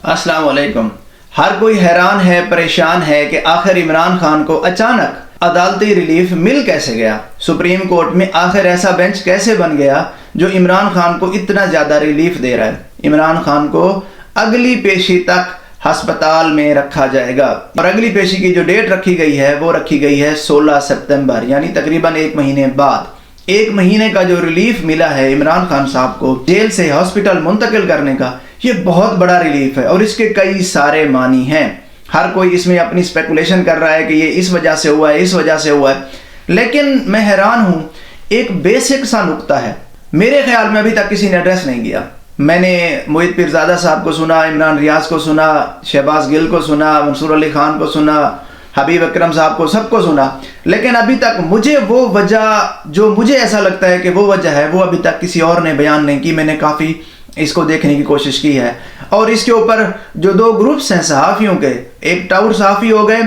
अस्सलाम वालेकुम। हर कोई हैरान है, परेशान है कि आखिर इमरान खान को अचानक अदालती रिलीफ मिल कैसे गया। सुप्रीम कोर्ट में आखिर ऐसा बेंच कैसे बन गया जो इमरान खान को इतना ज़्यादा रिलीफ दे रहा है। इमरान खान को अगली पेशी तक हस्पताल में रखा जाएगा और अगली पेशी की जो डेट रखी गई है वो रखी गई है 16 सितंबर, यानी तकरीबन 1 महीने बाद। 1 महीने का जो रिलीफ मिला है इमरान खान साहब को जेल से हॉस्पिटल मुंतकिल करने का, ये बहुत बड़ा रिलीफ है और इसके कई सारे मानी हैं। हर कोई इसमें अपनी स्पेकुलेशन कर रहा है कि ये इस वजह से हुआ है, इस वजह से हुआ है, लेकिन मैं हैरान हूँ। एक बेसिक सा नुक्ता है, मेरे ख्याल में अभी तक किसी ने एड्रेस नहीं किया। मैंने मोहित पीरजादा साहब को सुना, इमरान रियाज को सुना, शहबाज गिल को सुना, मंसूर अली खान को सुना, हबीब अकरम साहब को, सबको सुना, लेकिन अभी तक मुझे वो वजह जो मुझे ऐसा लगता है कि वो वजह है वो अभी तक किसी और ने बयान नहीं की। मैंने काफ़ी इसको देखने की कोशिश की है और इसके ऊपर जो 2 ग्रुप्स हैं सहाफ़ियों के, एक टाउर सहाफ़ी हो गए,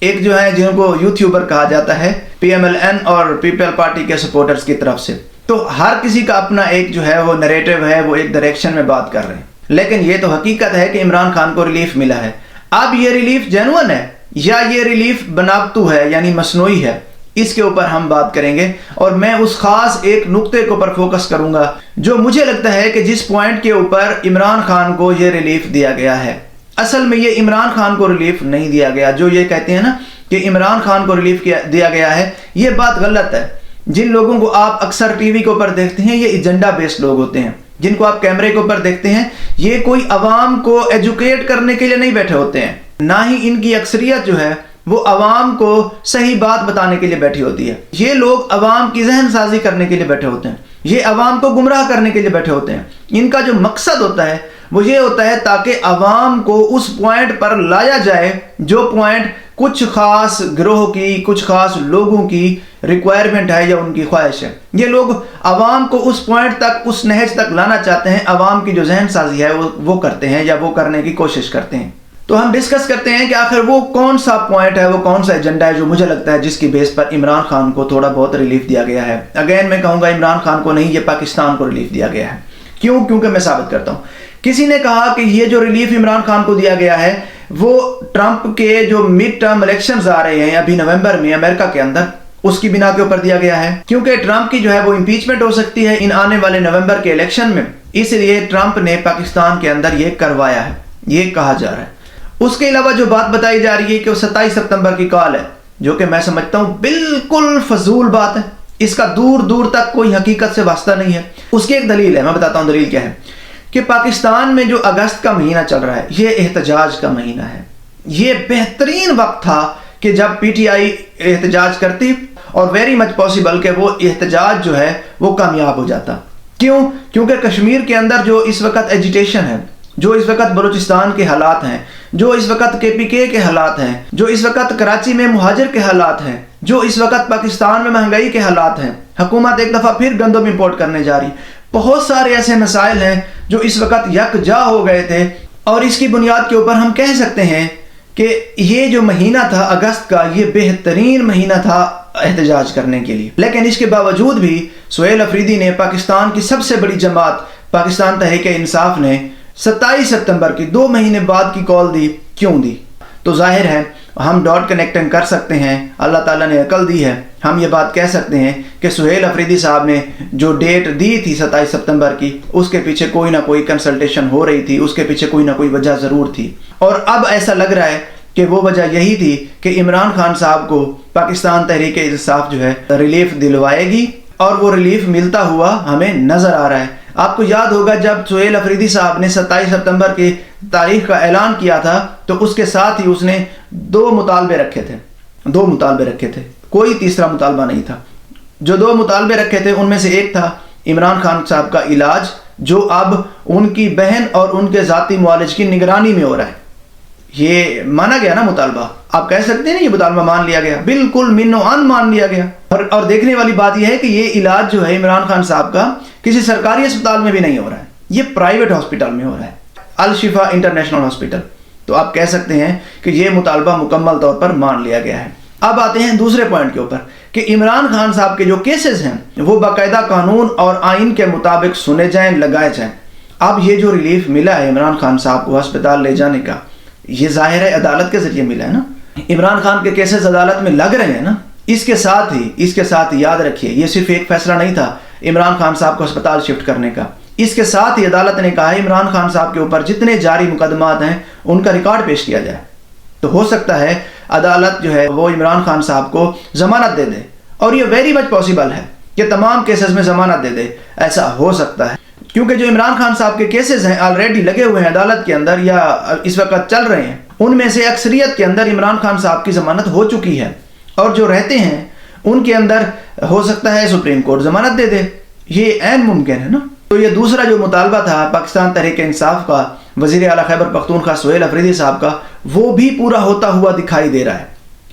एक जो है जिनको यूट्यूबर कहा जाता है PMLN और पीपल पार्टी के सपोर्टर्स की तरफ से, तो हर किसी का अपना एक जो है वो नरेटिव है, वो एक डायरेक्शन में बात कर रहे हैं। लेकिन ये तो हकीकत है कि इमरान खान को रिलीफ मिला है। अब ये रिलीफ जेन्युइन है या ये रिलीफ बनावटू है, यानी मसनूई है, इसके ऊपर हम बात करेंगे और मैं उस खास एक नुक्ते के ऊपर फोकस करूंगा जो मुझे लगता है कि जिस पॉइंट के ऊपर इमरान खान को ये रिलीफ दिया गया है। असल में ये इमरान खान को रिलीफ नहीं दिया गया। जो ये कहते हैं ना कि इमरान खान को रिलीफ दिया गया है, ये बात गलत है। जिन लोगों को आप अक्सर टीवी के ऊपर देखते हैं ये एजेंडा बेस्ड लोग होते हैं। जिनको आप कैमरे के ऊपर देखते हैं ये कोई अवाम को एजुकेट करने के लिए नहीं बैठे होते हैं, ना ही इनकी अक्सरियत जो है वो अवाम को सही बात बताने के लिए बैठी होती है। ये लोग अवाम की जहन साजी करने के लिए बैठे होते हैं, ये अवाम को गुमराह करने के लिए बैठे होते हैं। इनका जो मकसद होता है वो ये होता है ताकि अवाम को उस पॉइंट पर लाया जाए जो पॉइंट कुछ खास गिरोह की, कुछ खास लोगों की रिक्वायरमेंट है या उनकी ख्वाहिश है। ये लोग अवाम को उस पॉइंट तक, उस नहज तक लाना चाहते हैं। अवाम की जो जहन साजी है वो करते हैं या वो करने की कोशिश करते हैं। तो हम डिस्कस करते हैं कि आखिर वो कौन सा पॉइंट है, वो कौन सा एजेंडा है जो मुझे लगता है जिसकी बेस पर इमरान खान को थोड़ा बहुत रिलीफ दिया गया है। अगेन मैं कहूँगा इमरान खान को नहीं, ये पाकिस्तान को रिलीफ दिया गया है। क्यों? क्योंकि मैं साबित करता हूँ। किसी ने कहा कि ये जो रिलीफ इमरान खान को दिया गया है वो ट्रंप के जो मिड टर्म इलेक्शंस आ रहे हैं अभी नवंबर में अमेरिका के अंदर, उसकी बिना के ऊपर दिया गया है। क्योंकि ट्रंप की जो है वो इम्पीचमेंट हो सकती है इन आने वाले नवंबर के इलेक्शन में, इसलिए ट्रंप ने पाकिस्तान के अंदर ये करवाया है, ये कहा जा रहा है। उसके अलावा जो बात बताई जा रही है कि वो 27 सितंबर की कॉल है, जो कि मैं समझता हूँ बिल्कुल फजूल बात है। इसका दूर दूर तक कोई हकीकत से वास्ता नहीं है। उसकी एक दलील है, मैं बताता हूँ दलील क्या है। कि पाकिस्तान में जो अगस्त का महीना चल रहा है ये एहतजाज का महीना है। ये बेहतरीन वक्त था कि जब PTI एहतजाज करती और वेरी मच पॉसिबल कि वो एहतजाज जो है वो कामयाब हो जाता। क्यों? क्योंकि कश्मीर के अंदर जो इस वक्त एजिटेशन है, जो इस वक्त बलूचिस्तान के हालात हैं, जो इस वक्त KPK के हालात हैं, जो इस वक्त कराची में मुहाजिर के हालात हैं, जो इस वक्त पाकिस्तान में महंगाई के हालात हैं, हुकूमत एक दफ़ा फिर गंदम इंपोर्ट करने जा रही, बहुत सारे ऐसे मसाइल हैं जो इस वक्त यकजा हो गए थे और इसकी बुनियाद के ऊपर हम कह सकते हैं कि ये जो महीना था अगस्त का, ये बेहतरीन महीना था एहतजाज करने के लिए। लेकिन इसके बावजूद भी सुहेल अफरीदी ने, पाकिस्तान की सबसे बड़ी जमात पाकिस्तान तहरीक-ए-इंसाफ ने 27 सितंबर की 2 महीने बाद की कॉल दी। क्यों दी? तो जाहिर है हम डॉट कनेक्टिंग कर सकते हैं, अल्लाह ताला ने अकल दी है। हम ये बात कह सकते हैं कि सुहेल अफरीदी साहब ने जो डेट दी थी 27 सितंबर की, उसके पीछे कोई ना कोई कंसल्टेशन हो रही थी, उसके पीछे कोई ना कोई वजह ज़रूर थी। और अब ऐसा लग रहा है कि वो वजह यही थी कि इमरान खान साहब को पाकिस्तान तहरीक-ए-इंसाफ जो है रिलीफ दिलवाएगी और वो रिलीफ मिलता हुआ हमें नज़र आ रहा है। आपको याद होगा जब सुहेल अफरीदी साहब ने 27 सितंबर की तारीख का ऐलान किया था तो उसके साथ ही उसने 2 मुतालबे रखे थे। 2 मुतालबे रखे थे, कोई तीसरा मुतालबा नहीं था। जो 2 मुतालबे रखे थे उनमें से एक था इमरान खान साहब का इलाज, जो अब उनकी बहन और उनके ज़ाती मुआलिज की निगरानी में हो रहा है। ये माना गया ना मुतालबा, आप कह सकते हैं ना ये मुतालबा मान लिया गया, बिल्कुल मिन्नो आन मान लिया गया। और देखने वाली बात यह है कि ये इलाज जो है इमरान खान साहब का किसी सरकारी अस्पताल में भी नहीं हो रहा है, ये प्राइवेट हॉस्पिटल में हो रहा है, अल शिफा इंटरनेशनल हॉस्पिटल। तो आप कह सकते हैं कि ये मुतालबा मुकम्मल तौर पर मान लिया गया है। अब आते हैं दूसरे पॉइंट के ऊपर कि इमरान खान साहब के जो केसेस हैं वो बाकायदा कानून और आइन के मुताबिक सुने जाएं, लगाए जाएं। اب یہ جو ریلیف ملا ہے عمران خان صاحب کو ہسپتال لے جانے کا، یہ ظاہر ہے عدالت کے ذریعے ملا ہے نا. عمران خان کے کیسز عدالت میں لگ رہے ہیں نا. اس کے ساتھ ہی یاد رکھیے یہ صرف ایک فیصلہ نہیں تھا عمران خان صاحب کو ہسپتال شفٹ کرنے کا. اس کے ساتھ ہی عدالت نے کہا ہے عمران خان صاحب کے اوپر جتنے جاری مقدمات ہیں ان کا ریکارڈ پیش کیا جائے. تو ہو سکتا ہے عدالت جو ہے وہ عمران خان صاحب کو ضمانت دے دے، اور یہ ویری مچ پاسبل ہے کہ تمام کیسز میں ضمانت دے دے. ایسا ہو سکتا ہے کیونکہ جو عمران خان صاحب کے کیسز ہیں آلریڈی لگے ہوئے ہیں عدالت کے اندر یا اس وقت چل رہے ہیں، ان میں سے اکثریت کے اندر عمران خان صاحب کی ضمانت ہو چکی ہے، اور جو رہتے ہیں ان کے اندر ہو سکتا ہے سپریم کورٹ ضمانت دے دے. یہ عین ممکن ہے نا. تو یہ دوسرا جو مطالبہ تھا پاکستان تحریک انصاف کا، وزیر اعلیٰ خیبر پختونخوا سہیل افریدی صاحب کا، وہ بھی پورا ہوتا ہوا دکھائی دے رہا ہے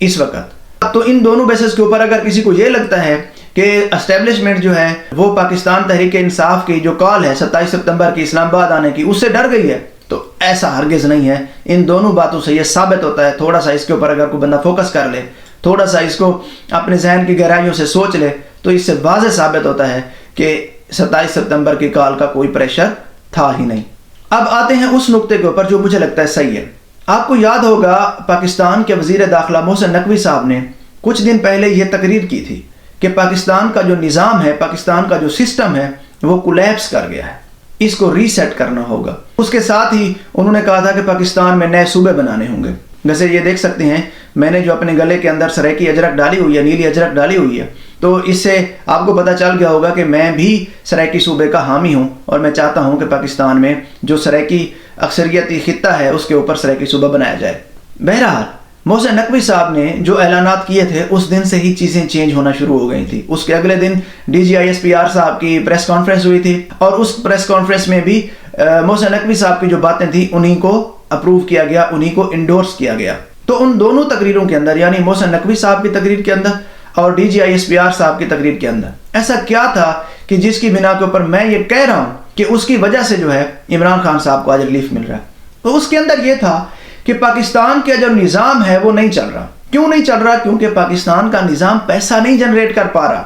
اس وقت. تو ان دونوں بیسس کے اوپر اگر کسی کو یہ لگتا ہے کہ اسٹیبلشمنٹ جو ہے وہ پاکستان تحریک انصاف کی جو کال ہے 27 ستمبر کی اسلام آباد آنے کی، اس سے ڈر گئی ہے، تو ایسا ہرگز نہیں ہے. ان دونوں باتوں سے یہ ثابت ہوتا ہے، تھوڑا سا اس کے اوپر اگر کوئی بندہ فوکس کر لے، تھوڑا سا اس کو اپنے ذہن کی گہرائیوں سے سوچ لے، تو اس سے واضح ثابت ہوتا ہے کہ 27 ستمبر کی کال کا کوئی پریشر تھا ہی نہیں. اب آتے ہیں اس نقطے کے اوپر جو مجھے لگتا ہے صحیح ہے. آپ کو یاد ہوگا پاکستان کے وزیر داخلہ محسن نقوی صاحب نے کچھ دن پہلے یہ تقریر کی تھی کہ پاکستان کا جو نظام ہے، پاکستان کا جو سسٹم ہے وہ کولیپس کر گیا ہے، اس کو ریسیٹ کرنا ہوگا. اس کے ساتھ ہی انہوں نے کہا تھا کہ پاکستان میں نئے صوبے بنانے ہوں گے. جیسے یہ دیکھ سکتے ہیں میں نے جو اپنے گلے کے اندر سرائکی اجرک ڈالی ہوئی ہے، نیلی اجرک ڈالی ہوئی ہے، تو اس سے آپ کو پتہ چل گیا ہوگا کہ میں بھی سرائکی صوبے کا حامی ہوں، اور میں چاہتا ہوں کہ پاکستان میں جو سرائکی اکثریتی خطہ ہے اس کے اوپر سرائکی صوبہ بنایا جائے. بہرحال محسن نقوی صاحب نے جو اعلانات کیے تھے اس دن سے ہی چیزیں چینج ہونا شروع ہو گئی تھی. اس کے اگلے دن D G I S P R صاحب کی پریس کانفرنس ہوئی تھی، اور اس پریس کانفرنس میں بھی محسن نقوی صاحب کی جو باتیں تھیں انہی کو اپروو کیا گیا، انہی کو انڈورس کیا گیا. تو ان دونوں تقریروں کے اندر، یعنی محسن نقوی صاحب کی تقریر کے اندر اور D G I S P R صاحب کی تقریر کے اندر ایسا کیا تھا کہ جس کی بنا کے اوپر میں یہ کہہ رہا ہوں کہ اس کی وجہ سے جو ہے عمران خان صاحب کو آج ریلیف مل رہا ہے. تو اس کے اندر یہ تھا کہ پاکستان کا جو نظام ہے وہ نہیں چل رہا. کیوں نہیں چل رہا؟ کیونکہ پاکستان کا نظام پیسہ نہیں جنریٹ کر پا رہا.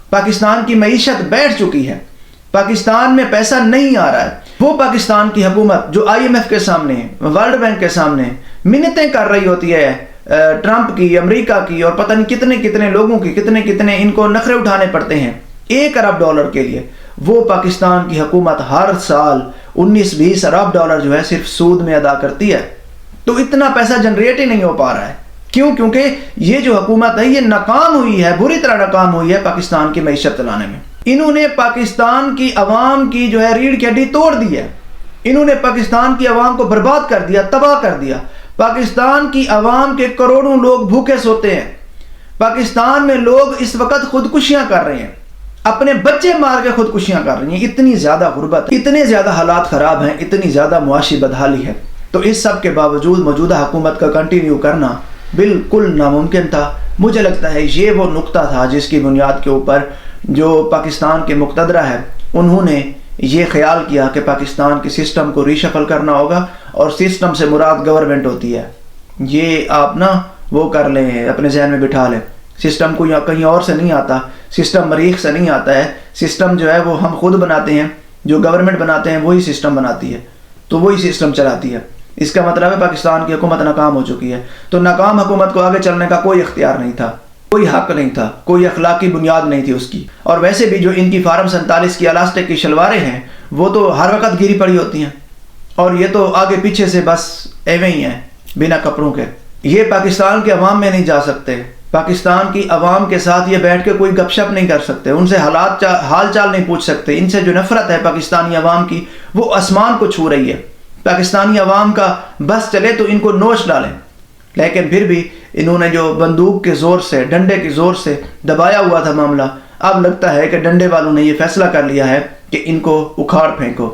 پاکستان کی معیشت بیٹھ چکی ہے، پاکستان میں پیسہ نہیں آ رہا ہے. وہ پاکستان کی حکومت جو آئی ایم ایف کے سامنے، ورلڈ بینک کے سامنے منتیں کر رہی ہوتی ہے، ٹرمپ کی، امریکہ کی، اور پتہ نہیں کتنے کتنے لوگوں کی، کتنے ان کو نخرے اٹھانے پڑتے ہیں $1 ارب کے لیے. وہ پاکستان کی حکومت ہر سال 19-20 ارب ڈالر جو ہے صرف سود میں ادا کرتی ہے. تو اتنا پیسہ جنریٹ ہی نہیں ہو پا رہا ہے. کیوں؟ کیونکہ یہ جو حکومت ہے یہ ناکام ہوئی ہے، بری طرح ناکام ہوئی ہے پاکستان کی معیشت چلانے میں. انہوں نے پاکستان کی عوام کی جو ہے ریڑھ کی ہڈی توڑ دی ہے. انہوں نے پاکستان کی عوام کو برباد کر دیا، تباہ کر دیا. پاکستان کی عوام کے کروڑوں لوگ بھوکے سوتے ہیں. پاکستان میں لوگ اس وقت خودکشیاں کر رہے ہیں، اپنے بچے مار کے خودکشیاں کر رہی ہیں. اتنی زیادہ غربت، اتنے زیادہ حالات خراب ہیں، اتنی زیادہ معاشی بدحالی ہے. تو اس سب کے باوجود موجودہ حکومت کا کنٹینیو کرنا بالکل ناممکن تھا. مجھے لگتا ہے یہ وہ نقطہ تھا جس کی بنیاد کے اوپر جو پاکستان کے مقتدرہ ہے انہوں نے یہ خیال کیا کہ پاکستان کے سسٹم کو ریشفل کرنا ہوگا. اور سسٹم سے مراد گورنمنٹ ہوتی ہے. یہ آپ نا وہ کر لیں، اپنے ذہن میں بٹھا لیں. سسٹم کو یا کہیں اور سے نہیں آتا، سسٹم مریخ سے نہیں آتا ہے. سسٹم جو ہے وہ ہم خود بناتے ہیں، جو گورنمنٹ بناتے ہیں وہی سسٹم بناتی ہے، تو وہی سسٹم چلاتی ہے. اس کا مطلب ہے پاکستان کی حکومت ناکام ہو چکی ہے. تو ناکام حکومت کو آگے چلنے کا کوئی اختیار نہیں تھا، کوئی حق نہیں تھا، کوئی اخلاقی بنیاد نہیں تھی اس کی. اور ویسے بھی جو ان کی فارم 47 کی الاسٹک کی شلواریں ہیں وہ تو ہر وقت گری پڑی ہوتی ہیں، اور یہ تو آگے پیچھے سے بس ایویں ہی ہیں بنا کپڑوں کے. یہ پاکستان کے عوام میں نہیں جا سکتے، پاکستان کی عوام کے ساتھ یہ بیٹھ کے کوئی گپ شپ نہیں کر سکتے، ان سے حال چال نہیں پوچھ سکتے. ان سے جو نفرت ہے پاکستانی عوام کی وہ آسمان کو چھو رہی ہے. پاکستانی عوام کا بس چلے تو ان کو نوچ ڈالیں. لیکن پھر بھی انہوں نے جو بندوق کے زور سے، ڈنڈے کے زور سے دبایا ہوا تھا معاملہ، اب لگتا ہے کہ ڈنڈے والوں نے یہ فیصلہ کر لیا ہے کہ ان کو اکھاڑ پھینکو.